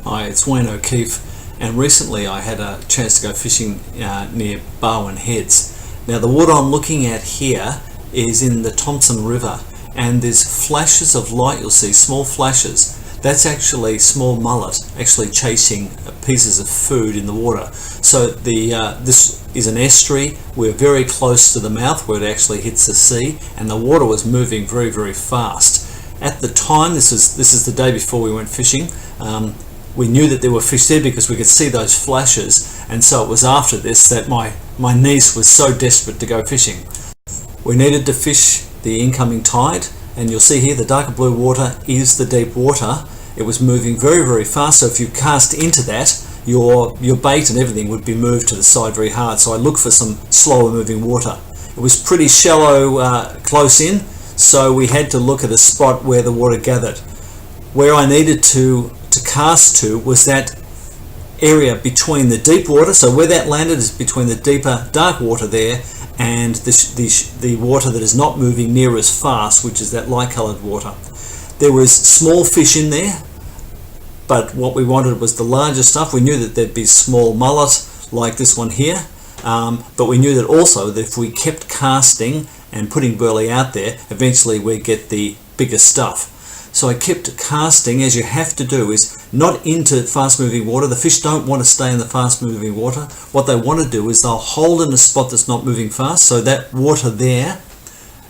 Hi, it's Wayne O'Keefe, and recently I had a chance to go fishing near Barwon Heads. Now the water I'm looking at here is in the Thomson River, and there's flashes of light. You'll see small flashes. That's actually small mullet actually chasing pieces of food in the water. So this is an estuary. We're very close to the mouth where it actually hits the sea, and the water was moving very, very fast. At the time, this is the day before we went fishing, we knew that there were fish there because we could see those flashes, and so it was after this that my niece was so desperate to go fishing. We needed to fish the incoming tide, and you'll see here the darker blue water is the deep water. It was moving very, very fast, so if you cast into that, your bait and everything would be moved to the side very hard. So I looked for some slower moving water. It was pretty shallow close in, so we had to look at a spot where the water gathered. Where I needed to cast to was that area between the deep water, so where that landed is between the deeper dark water there and the water that is not moving near as fast, which is that light coloured water. There was small fish in there, but what we wanted was the larger stuff. We knew that there'd be small mullet like this one here, but we knew that also that if we kept casting and putting burley out there, eventually we'd get the bigger stuff. So I kept casting, as you have to do, is not into fast moving water. The fish don't want to stay in the fast moving water. What they want to do is they'll hold in a spot that's not moving fast. So that water there,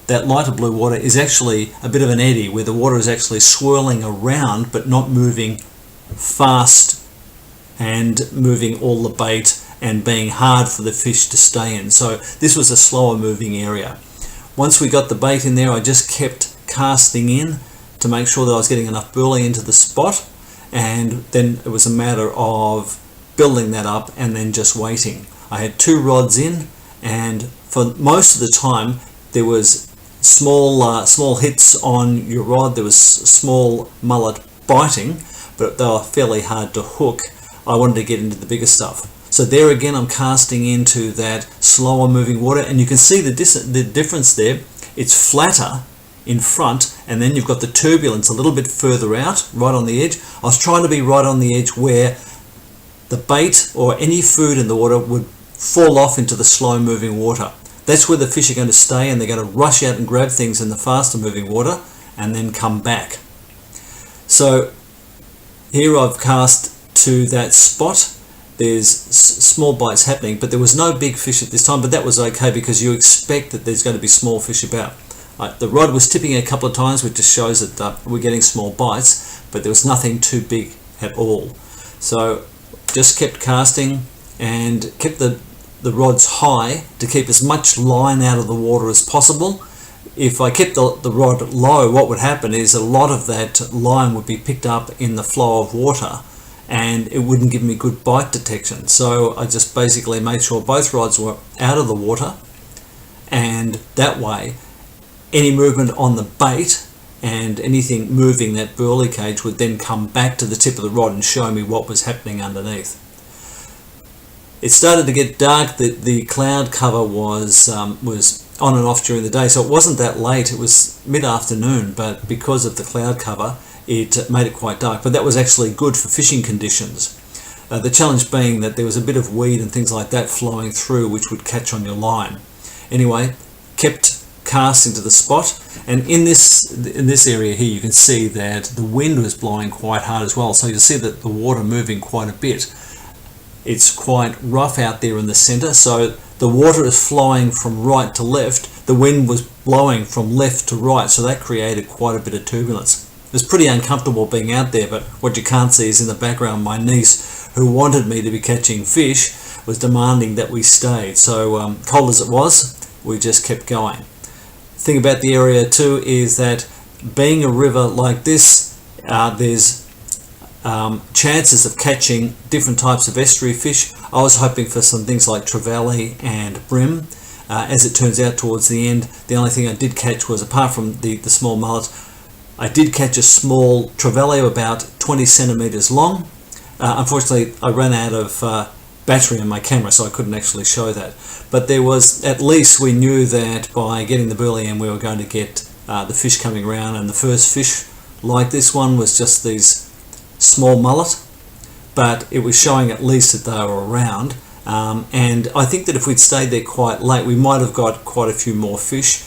that lighter blue water, is actually a bit of an eddy where the water is actually swirling around but not moving fast and moving all the bait and being hard for the fish to stay in. So this was a slower moving area. Once we got the bait in there, I just kept casting in to make sure that I was getting enough burley into the spot, and then it was a matter of building that up and then just waiting. I had 2 rods in, and for most of the time there was small hits on your rod. There was small mullet biting, but they were fairly hard to hook. I wanted to get into the bigger stuff. So there again, I'm casting into that slower moving water, and you can see the difference there. It's flatter in front, and then you've got the turbulence a little bit further out, right on the edge. I was trying to be right on the edge where the bait or any food in the water would fall off into the slow moving water. That's where the fish are going to stay, and they're going to rush out and grab things in the faster moving water and then come back. So here I've cast to that spot. There's small bites happening, but there was no big fish at this time, but that was okay because you expect that there's going to be small fish about. The rod was tipping a couple of times, which just shows that we're getting small bites, but there was nothing too big at all. So just kept casting and kept the rods high to keep as much line out of the water as possible. If I kept the rod low, what would happen is a lot of that line would be picked up in the flow of water, and it wouldn't give me good bite detection. So I just basically made sure both rods were out of the water, and that way any movement on the bait and anything moving that burley cage would then come back to the tip of the rod and show me what was happening underneath. It started to get dark. The cloud cover was on and off during the day, so it wasn't that late. It was mid-afternoon, but because of the cloud cover, it made it quite dark. But that was actually good for fishing conditions. The challenge being that there was a bit of weed and things like that flowing through, which would catch on your line. Anyway, kept casting to the spot, and in this area here you can see that the wind was blowing quite hard as well, so you'll see that the water moving quite a bit. It's quite rough out there in the center, so the water is flowing from right to left. The wind was blowing from left to right, so that created quite a bit of turbulence. It was pretty uncomfortable being out there, but what you can't see is in the background my niece, who wanted me to be catching fish, was demanding that we stayed. So cold as it was, we just kept going. Thing about the area too is that being a river like this, there's chances of catching different types of estuary fish. I was hoping for some things like trevally and bream. As it turns out, towards the end, the only thing I did catch was, apart from the small mullet, I did catch a small trevally about 20 centimeters long. Unfortunately, I ran out of battery in my camera, so I couldn't actually show that. But there was, at least we knew that by getting the burley in, we were going to get the fish coming around, and the first fish like this one was just these small mullet. but it was showing at least that they were around. And I think that if we'd stayed there quite late, we might have got quite a few more fish.